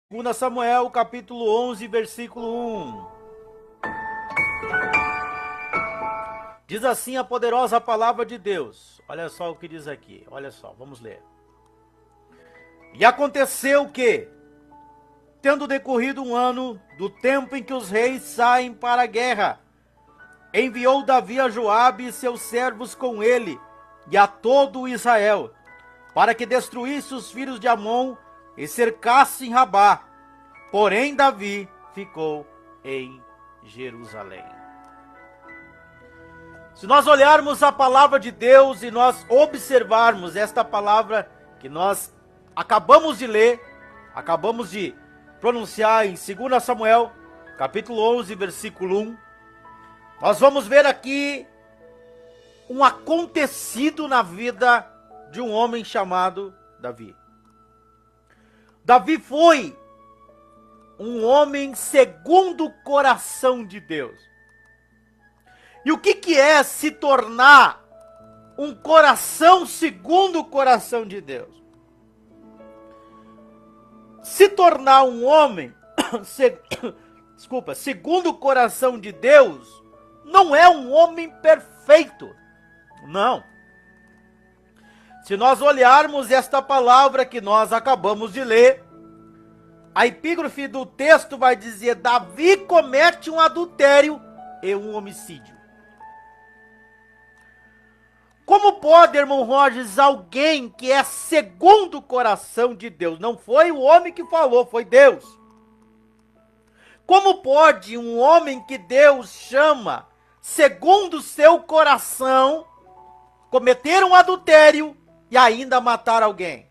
2 Samuel, capítulo 11, versículo 1. Diz assim a poderosa palavra de Deus. Olha só o que diz aqui. Olha só, vamos ler. E aconteceu que, tendo decorrido um ano do tempo em que os reis saem para a guerra, enviou Davi a Joabe e seus servos com ele e a todo o Israel, para que destruísse os filhos de Amon e cercassem Rabá. Porém Davi ficou em Jerusalém. Se nós olharmos a palavra de Deus e nós observarmos esta palavra que nós acabamos de ler, acabamos de pronunciar em 2 Samuel, capítulo 11, versículo 1, nós vamos ver aqui um acontecido na vida de um homem chamado Davi. Davi foi um homem segundo o coração de Deus. E o que é se tornar um coração segundo o coração de Deus? Se tornar um homem, segundo o coração de Deus, não é um homem perfeito. Não. Se nós olharmos esta palavra que nós acabamos de ler, a epígrafe do texto vai dizer: Davi comete um adultério e um homicídio. Como pode, irmão Rogers, alguém que é segundo o coração de Deus? Não foi o homem que falou, foi Deus. Como pode um homem que Deus chama segundo o seu coração cometer um adultério e ainda matar alguém?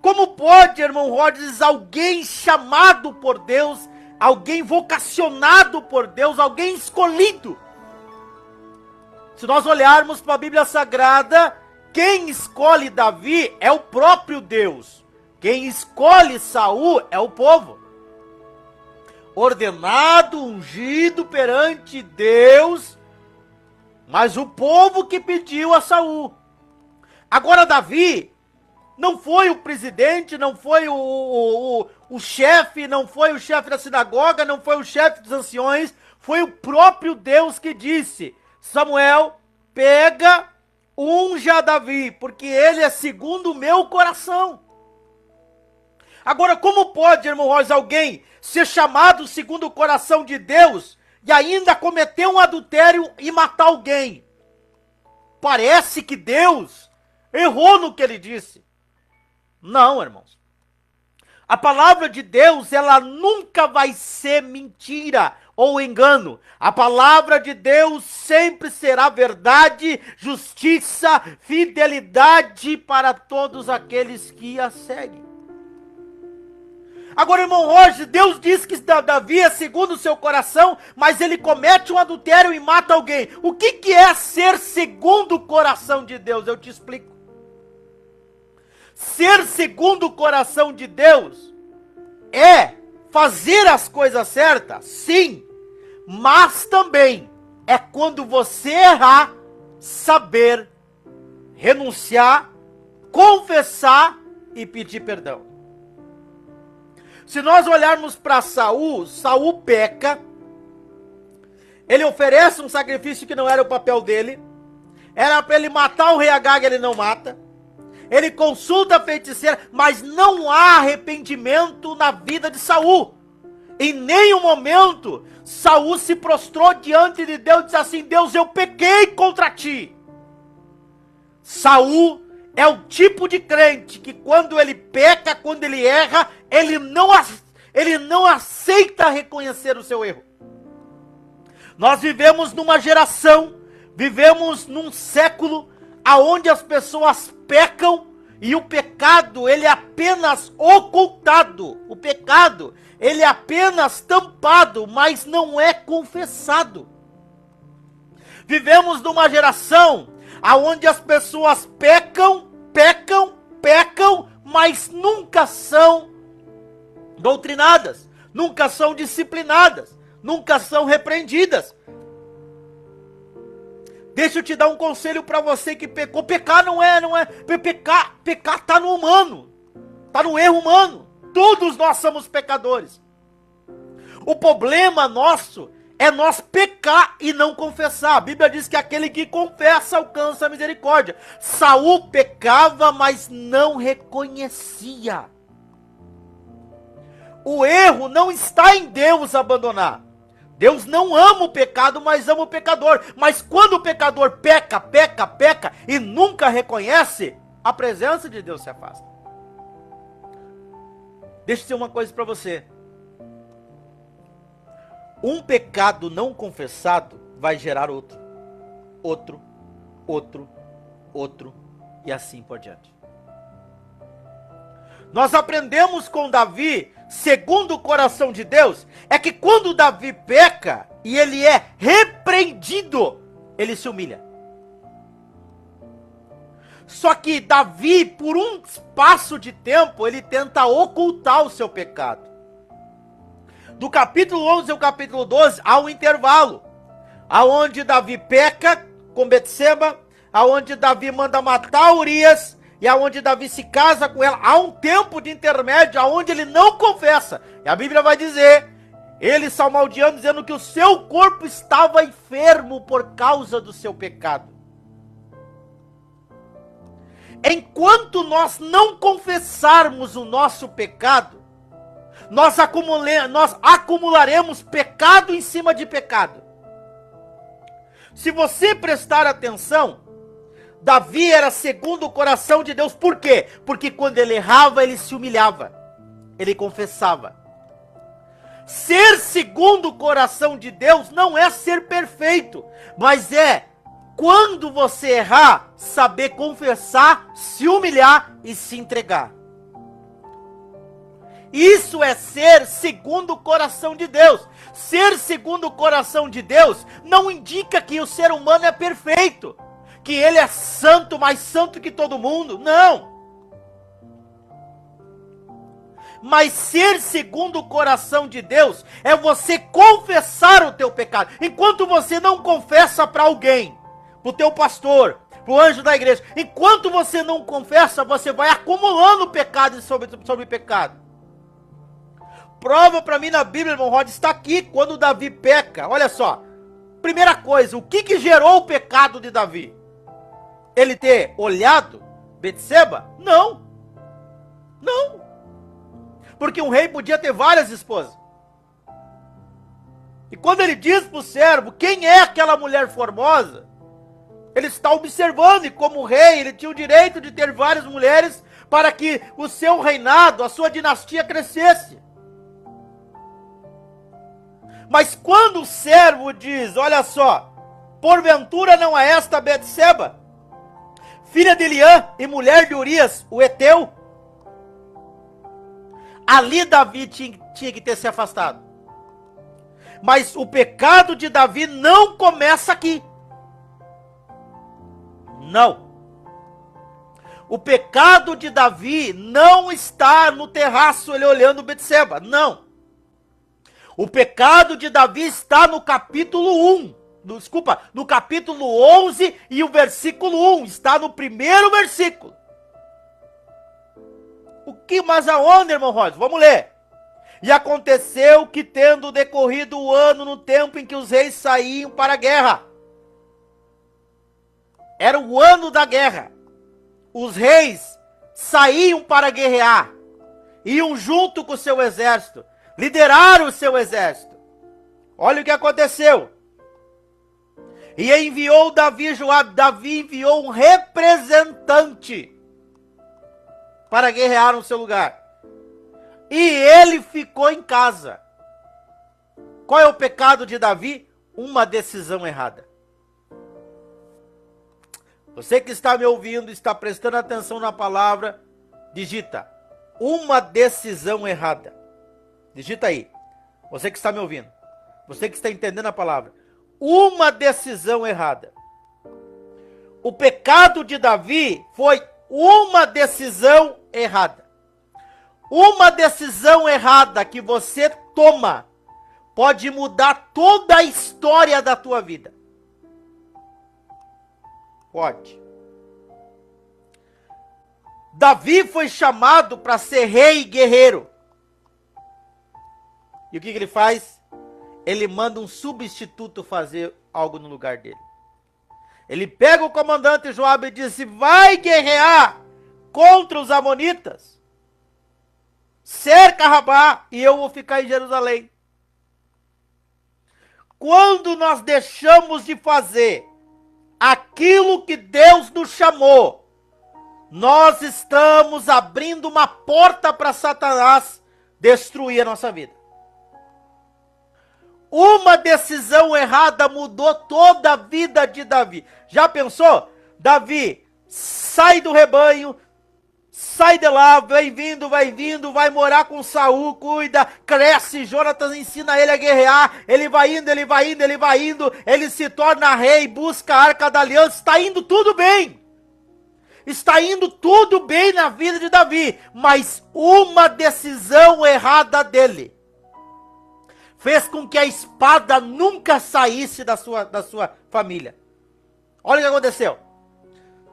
Como pode, irmão Rogers, alguém chamado por Deus, alguém vocacionado por Deus, alguém escolhido? Se nós olharmos para a Bíblia Sagrada, quem escolhe Davi é o próprio Deus. Quem escolhe Saul é o povo. Ordenado, ungido perante Deus, mas o povo que pediu a Saul. Agora Davi não foi o presidente, não foi o chefe, não foi o chefe da sinagoga, não foi o chefe dos anciões, foi o próprio Deus que disse: Samuel, pega, unja Davi, porque ele é segundo o meu coração. Agora, como pode, irmão Rosa, alguém ser chamado segundo o coração de Deus e ainda cometer um adultério e matar alguém? Parece que Deus errou no que ele disse. Não, irmãos. A palavra de Deus, ela nunca vai ser mentira ou engano. A palavra de Deus sempre será verdade, justiça, fidelidade para todos aqueles que a seguem. Agora, irmão Roger, Deus diz que Davi é segundo o seu coração, mas ele comete um adultério e mata alguém. O que é ser segundo o coração de Deus? Eu te explico. Ser segundo o coração de Deus é fazer as coisas certas, sim, mas também é quando você errar, saber renunciar, confessar e pedir perdão. Se nós olharmos para Saul, Saul peca, ele oferece um sacrifício que não era o papel dele, era para ele matar o rei Agag, ele não mata. Ele consulta a feiticeira, mas não há arrependimento na vida de Saul. Em nenhum momento, Saul se prostrou diante de Deus e disse assim: Deus, eu pequei contra ti. Saul é o tipo de crente que quando ele peca, quando ele erra, ele não aceita reconhecer o seu erro. Nós vivemos numa geração, vivemos num século aonde as pessoas pecam e o pecado, ele é apenas ocultado. O pecado, ele é apenas tampado, mas não é confessado. Vivemos numa geração aonde as pessoas pecam, mas nunca são doutrinadas, nunca são disciplinadas, nunca são repreendidas. Deixa eu te dar um conselho para você que pecou. Pecar não é pecar está no humano. Está no erro humano. Todos nós somos pecadores. O problema nosso é nós pecar e não confessar. A Bíblia diz que aquele que confessa alcança a misericórdia. Saul pecava, mas não reconhecia. O erro não está em Deus abandonar. Deus não ama o pecado, mas ama o pecador. Mas quando o pecador peca e nunca reconhece, a presença de Deus se afasta. Deixa eu dizer uma coisa para você. Um pecado não confessado vai gerar outro, e assim por diante. Nós aprendemos com Davi, segundo o coração de Deus, é que quando Davi peca e ele é repreendido, ele se humilha. Só que Davi, por um espaço de tempo, ele tenta ocultar o seu pecado. Do capítulo 11 ao capítulo 12, há um intervalo, aonde Davi peca com Betseba, aonde Davi manda matar Urias, e aonde Davi se casa com ela. Há um tempo de intermédio, aonde ele não confessa. E a Bíblia vai dizer, ele salmodiando, dizendo que o seu corpo estava enfermo por causa do seu pecado. Enquanto nós não confessarmos o nosso pecado, nós acumularemos pecado em cima de pecado. Se você prestar atenção, Davi era segundo o coração de Deus. Por quê? Porque quando ele errava, ele se humilhava. Ele confessava. Ser segundo o coração de Deus não é ser perfeito, mas é, quando você errar, saber confessar, se humilhar e se entregar. Isso é ser segundo o coração de Deus. Ser segundo o coração de Deus não indica que o ser humano é perfeito, que ele é santo, mais santo que todo mundo. Não. Mas ser segundo o coração de Deus é você confessar o teu pecado. Enquanto você não confessa para alguém, para o teu pastor, para o anjo da igreja, enquanto você não confessa, você vai acumulando pecado sobre pecado. Prova para mim na Bíblia, irmão Rod, está aqui, quando Davi peca. Olha só, primeira coisa, o que gerou o pecado de Davi? Ele ter olhado Betseba? Não. Não. Porque um rei podia ter várias esposas. E quando ele diz para o servo quem é aquela mulher formosa, ele está observando, e como rei, ele tinha o direito de ter várias mulheres para que o seu reinado, a sua dinastia crescesse. Mas quando o servo diz, olha só, porventura não é esta Betseba, filha de Eliã e mulher de Urias, o Eteu? Ali Davi tinha que ter se afastado. Mas o pecado de Davi não começa aqui. Não. O pecado de Davi não está no terraço, ele olhando Betseba. Não. O pecado de Davi está no capítulo 1. No capítulo 11 e o versículo 1. Está no primeiro versículo. O que mais aonde, irmão Rosa? Vamos ler. E aconteceu que, tendo decorrido o ano no tempo em que os reis saíam para a guerra. Era o ano da guerra. Os reis saíam para guerrear. Iam junto com o seu exército. Lideraram o seu exército. Olha o que aconteceu. E enviou Davi Joabe. Davi enviou um representante para guerrear no seu lugar. E ele ficou em casa. Qual é o pecado de Davi? Uma decisão errada. Você que está me ouvindo, está prestando atenção na palavra, digita: uma decisão errada. Digita aí. Você que está me ouvindo. Você que está entendendo a palavra. Uma decisão errada. O pecado de Davi foi uma decisão errada. Uma decisão errada que você toma pode mudar toda a história da tua vida. Pode. Davi foi chamado para ser rei e guerreiro. E o que ele faz? Ele manda um substituto fazer algo no lugar dele. Ele pega o comandante Joabe e diz: vai guerrear contra os amonitas. Cerca Rabá e eu vou ficar em Jerusalém. Quando nós deixamos de fazer aquilo que Deus nos chamou, nós estamos abrindo uma porta para Satanás destruir a nossa vida. Uma decisão errada mudou toda a vida de Davi. Já pensou? Davi sai do rebanho, sai de lá, vai vindo, vai morar com Saul, cuida, cresce, Jonatas ensina ele a guerrear, ele vai indo, ele se torna rei, busca a Arca da Aliança, está indo tudo bem. Está indo tudo bem na vida de Davi, mas uma decisão errada dele fez com que a espada nunca saísse da sua família. Olha o que aconteceu.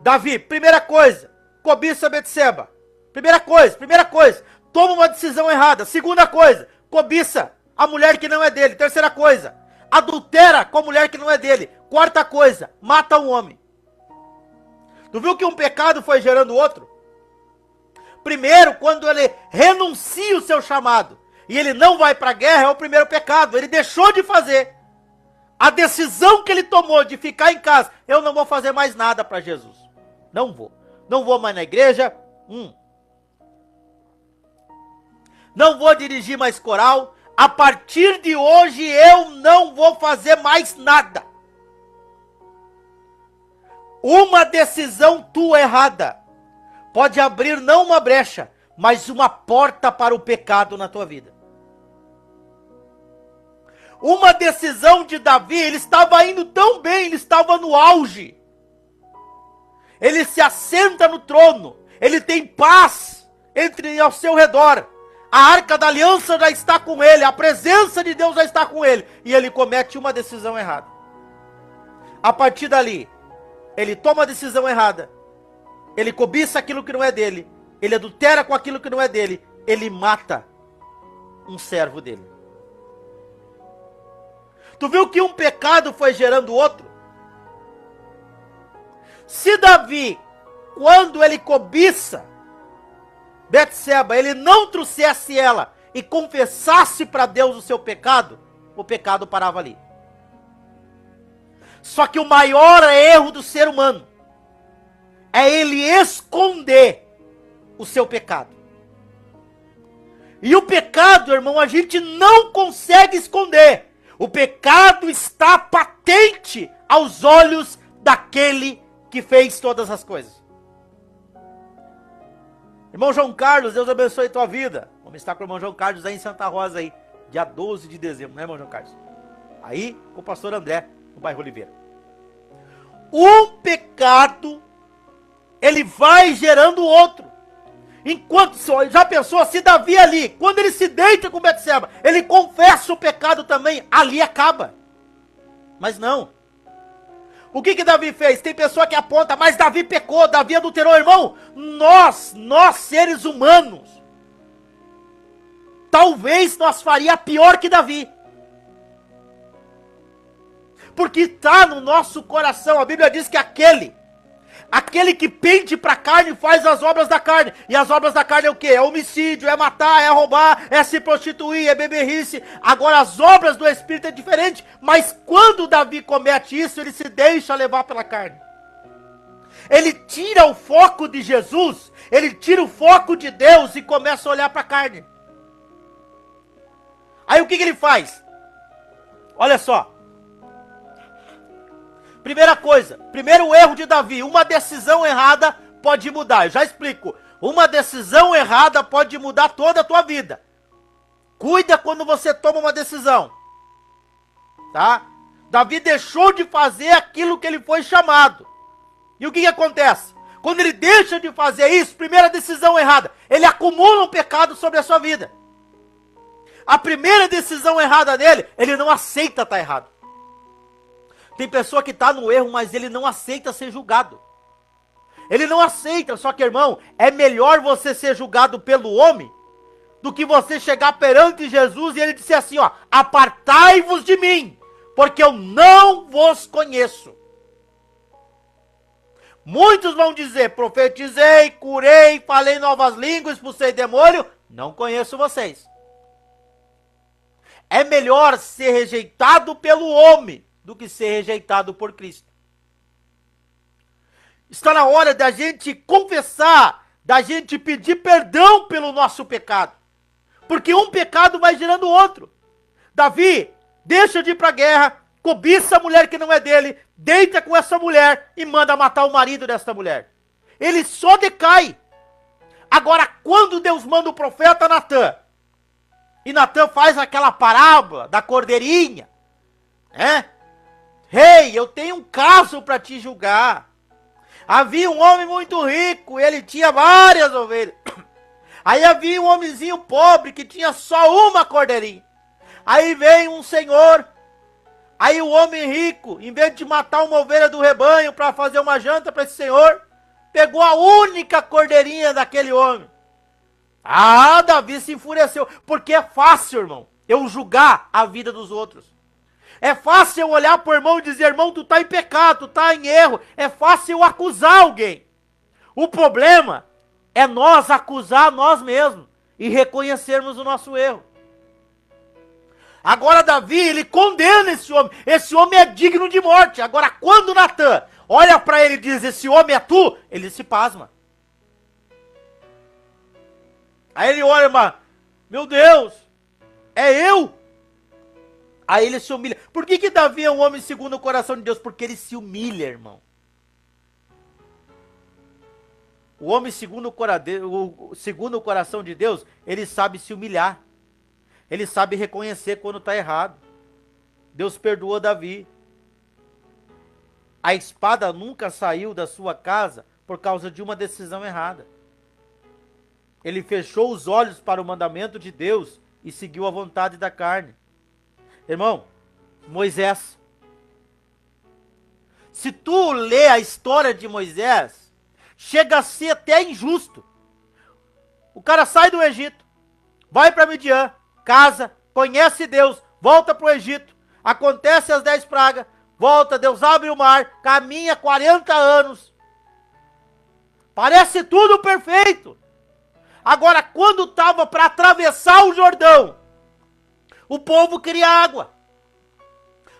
Davi, primeira coisa, cobiça Betseba. Primeira coisa, toma uma decisão errada. Segunda coisa, cobiça a mulher que não é dele. Terceira coisa, adultera com a mulher que não é dele. Quarta coisa, mata um homem. Tu viu que um pecado foi gerando outro? Primeiro, quando ele renuncia o seu chamado e ele não vai para a guerra, é o primeiro pecado. Ele deixou de fazer. A decisão que ele tomou de ficar em casa, eu não vou fazer mais nada para Jesus. Não vou. Não vou mais na igreja. Não vou dirigir mais coral. A partir de hoje eu não vou fazer mais nada. Uma decisão tua errada pode abrir não uma brecha, mas uma porta para o pecado na tua vida. Uma decisão de Davi, ele estava indo tão bem, ele estava no auge. Ele se assenta no trono, ele tem paz ao seu redor. A Arca da Aliança já está com ele, a presença de Deus já está com ele. E ele comete uma decisão errada. A partir dali, ele toma a decisão errada. Ele cobiça aquilo que não é dele. Ele adultera com aquilo que não é dele. Ele mata um servo dele. Tu viu que um pecado foi gerando outro? Se Davi, quando ele cobiça Betseba, ele não trouxesse ela e confessasse para Deus o seu pecado, o pecado parava ali. Só que o maior erro do ser humano é ele esconder o seu pecado. E o pecado, irmão, a gente não consegue esconder. O pecado está patente aos olhos daquele que fez todas as coisas. Irmão João Carlos, Deus abençoe tua vida. Vamos estar com o irmão João Carlos aí em Santa Rosa, aí, dia 12 de dezembro, né, irmão João Carlos? Aí, com o pastor André, no bairro Oliveira. Um pecado, ele vai gerando outro. Enquanto, já pensou, se Davi ali, quando ele se deita com Betseba, ele confessa o pecado também, ali acaba. Mas não. O que Davi fez? Tem pessoa que aponta, mas Davi pecou, Davi adulterou, irmão. Nós seres humanos, talvez nós faria pior que Davi. Porque está no nosso coração, a Bíblia diz que aquele que pende para a carne faz as obras da carne. E as obras da carne é o quê? É homicídio, é matar, é roubar, é se prostituir, é beberrice. Agora as obras do Espírito é diferente. Mas quando Davi comete isso, ele se deixa levar pela carne. Ele tira o foco de Jesus, ele tira o foco de Deus e começa a olhar para a carne. Aí o que ele faz? Olha só. Primeira coisa, primeiro erro de Davi, uma decisão errada pode mudar. Eu já explico, uma decisão errada pode mudar toda a tua vida. Cuida quando você toma uma decisão, tá? Davi deixou de fazer aquilo que ele foi chamado. E o que acontece? Quando ele deixa de fazer isso, primeira decisão errada, ele acumula um pecado sobre a sua vida. A primeira decisão errada dele, ele não aceita estar errado. Tem pessoa que está no erro, mas ele não aceita ser julgado. Ele não aceita, só que, irmão, é melhor você ser julgado pelo homem do que você chegar perante Jesus e ele dizer assim, ó, apartai-vos de mim, porque eu não vos conheço. Muitos vão dizer, profetizei, curei, falei novas línguas, expulsei demônio, não conheço vocês. É melhor ser rejeitado pelo homem do que ser rejeitado por Cristo. Está na hora da gente confessar, da gente pedir perdão pelo nosso pecado. Porque um pecado vai gerando outro. Davi deixa de ir para a guerra, cobiça a mulher que não é dele, deita com essa mulher e manda matar o marido dessa mulher. Ele só decai. Agora, quando Deus manda o profeta Natã, e Natã faz aquela parábola da cordeirinha, né? Rei, eu tenho um caso para te julgar. Havia um homem muito rico, ele tinha várias ovelhas. Aí havia um homenzinho pobre que tinha só uma cordeirinha. Aí veio um senhor, aí o homem rico, em vez de matar uma ovelha do rebanho para fazer uma janta para esse senhor, pegou a única cordeirinha daquele homem. Ah, Davi se enfureceu, porque é fácil, irmão, eu julgar a vida dos outros. É fácil eu olhar para o irmão e dizer, irmão, tu tá em pecado, tu tá em erro. É fácil eu acusar alguém. O problema é nós acusar nós mesmos e reconhecermos o nosso erro. Agora Davi, ele condena esse homem. Esse homem é digno de morte. Agora quando Natã olha para ele e diz, esse homem é tu, ele se pasma. Aí ele olha, mas, meu Deus, é eu? Aí ele se humilha. Por que Davi é um homem segundo o coração de Deus? Porque ele se humilha, irmão. O homem segundo o coração de Deus, ele sabe se humilhar. Ele sabe reconhecer quando está errado. Deus perdoou Davi. A espada nunca saiu da sua casa por causa de uma decisão errada. Ele fechou os olhos para o mandamento de Deus e seguiu a vontade da carne. Irmão, Moisés. Se tu lê a história de Moisés, chega a ser até injusto. O cara sai do Egito, vai para Midian, casa, conhece Deus, volta para o Egito, acontece as 10 pragas, volta, Deus abre o mar, caminha 40 anos. Parece tudo perfeito. Agora, quando estava para atravessar o Jordão, o povo queria água.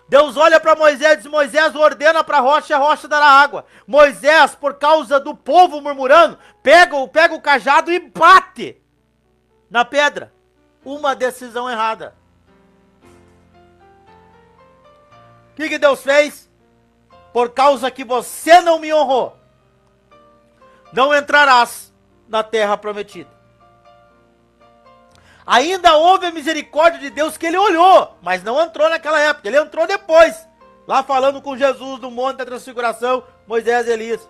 Deus olha para Moisés e diz, Moisés ordena para a rocha dará água. Moisés, por causa do povo murmurando, pega o cajado e bate na pedra. Uma decisão errada. O que Deus fez? Por causa que você não me honrou, não entrarás na terra prometida. Ainda houve a misericórdia de Deus que ele olhou, mas não entrou naquela época, ele entrou depois, lá falando com Jesus no Monte da Transfiguração, Moisés e Elias.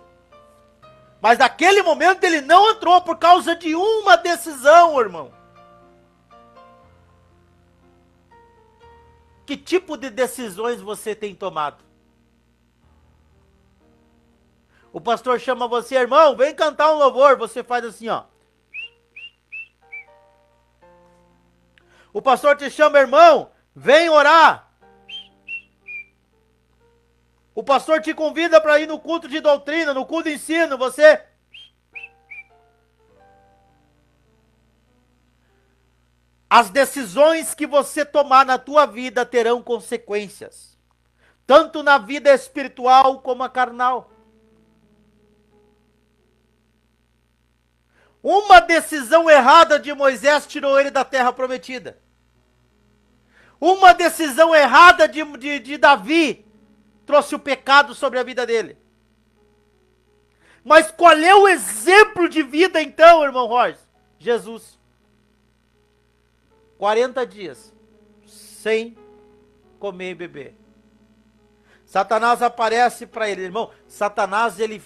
Mas naquele momento ele não entrou por causa de uma decisão, irmão. Que tipo de decisões você tem tomado? O pastor chama você, irmão, vem cantar um louvor, você faz assim, ó. O pastor te chama, irmão, vem orar. O pastor te convida para ir no culto de doutrina, no culto de ensino, você... As decisões que você tomar na tua vida terão consequências. Tanto na vida espiritual como a carnal. Uma decisão errada de Moisés tirou ele da terra prometida. Uma decisão errada de Davi trouxe o pecado sobre a vida dele. Mas qual é o exemplo de vida então, irmão Royce? Jesus. 40 dias sem comer e beber. Satanás aparece para ele, irmão. Satanás, ele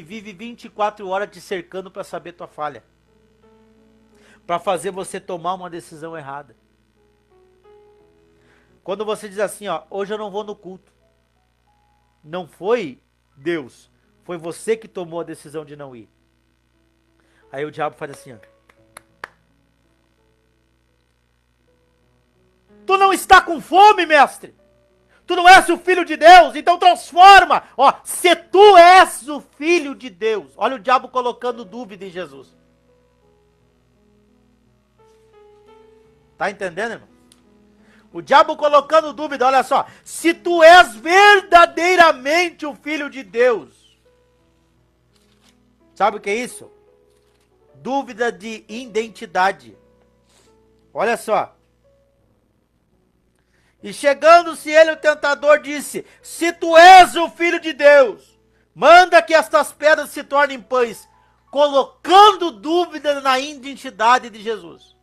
vive 24 horas te cercando para saber tua falha. Para fazer você tomar uma decisão errada. Quando você diz assim, ó, hoje eu não vou no culto. Não foi Deus, Foi você que tomou a decisão de não ir. Aí o diabo faz assim, ó. Tu não está com fome, mestre? Tu não és o filho de Deus? Então transforma. Ó, se tu és o filho de Deus. Olha o diabo colocando dúvida em Jesus. Tá entendendo, irmão? O diabo colocando dúvida, olha só. Se tu és verdadeiramente o filho de Deus. Sabe o que é isso? Dúvida de identidade. Olha só. E chegando-se ele, o tentador, disse: se tu és o filho de Deus, manda que estas pedras se tornem pães, colocando dúvida na identidade de Jesus.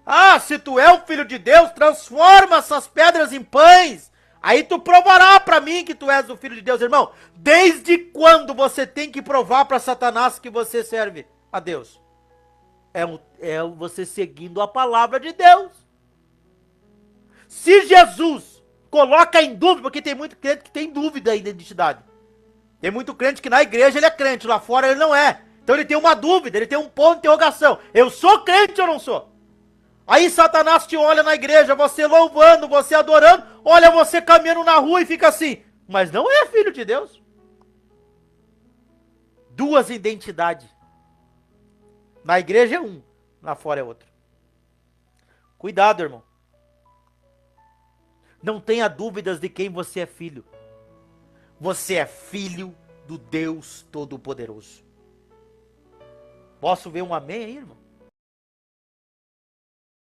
Ah, se tu é o filho de Deus, transforma essas pedras em pães, aí tu provará para mim que tu és o filho de Deus. Irmão, desde quando você tem que provar para Satanás que você serve a Deus? É você seguindo a palavra de Deus. Se Jesus coloca em dúvida, porque tem muito crente que tem dúvida da identidade. Tem muito crente que na igreja ele é crente, lá fora ele não é. Então ele tem uma dúvida, ele tem um ponto de interrogação. Eu sou crente ou não sou? Aí Satanás te olha na igreja, você louvando, você adorando, olha você caminhando na rua e fica assim, mas não é filho de Deus. Duas identidades. Na igreja é um, lá fora é outro. Cuidado, irmão. Não tenha dúvidas de quem você é filho. Você é filho do Deus Todo-Poderoso. Posso ver um amém aí, irmão?